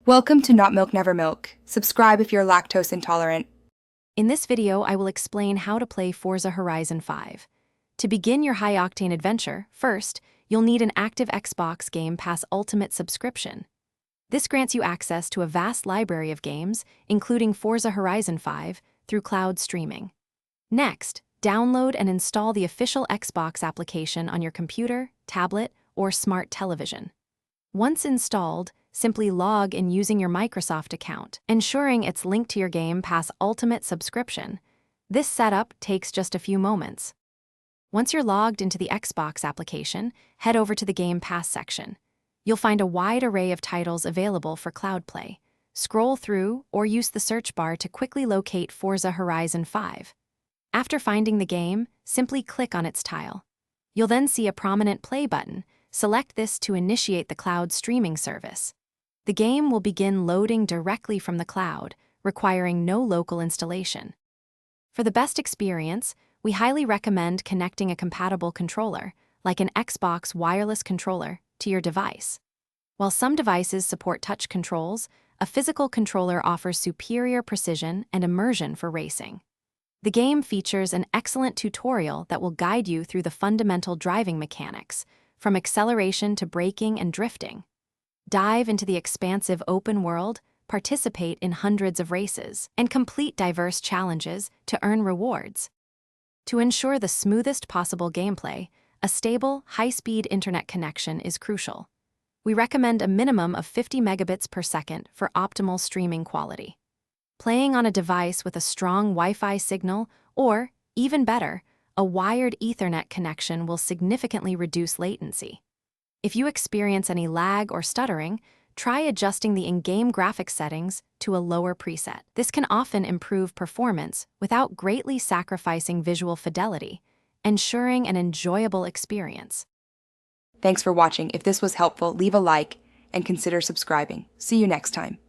Welcome to Not Milk Never Milk. Subscribe if you're lactose intolerant. In this video, I will explain how to play Forza Horizon 5. To begin your high-octane adventure, first, you'll need an active Xbox Game Pass Ultimate subscription. This grants you access to a vast library of games, including Forza Horizon 5, through cloud streaming. Next, download and install the official Xbox application on your computer, tablet, or smart television. Once installed, simply log in using your Microsoft account, ensuring it's linked to your Game Pass Ultimate subscription. This setup takes just a few moments. Once you're logged into the Xbox application, head over to the Game Pass section. You'll find a wide array of titles available for cloud play. Scroll through or use the search bar to quickly locate Forza Horizon 5. After finding the game, simply click on its tile. You'll then see a prominent play button. Select this to initiate the cloud streaming service. The game will begin loading directly from the cloud, requiring no local installation. For the best experience, we highly recommend connecting a compatible controller, like an Xbox wireless controller, to your device. While some devices support touch controls, a physical controller offers superior precision and immersion for racing. The game features an excellent tutorial that will guide you through the fundamental driving mechanics, from acceleration to braking and drifting. Dive into the expansive open world, participate in hundreds of races, and complete diverse challenges to earn rewards. To ensure the smoothest possible gameplay, a stable, high-speed internet connection is crucial. We recommend a minimum of 50 megabits per second for optimal streaming quality. Playing on a device with a strong Wi-Fi signal, or, even better, a wired Ethernet connection will significantly reduce latency. If you experience any lag or stuttering, try adjusting the in-game graphics settings to a lower preset. This can often improve performance without greatly sacrificing visual fidelity, ensuring an enjoyable experience. Thanks for watching. If this was helpful, leave a like and consider subscribing. See you next time.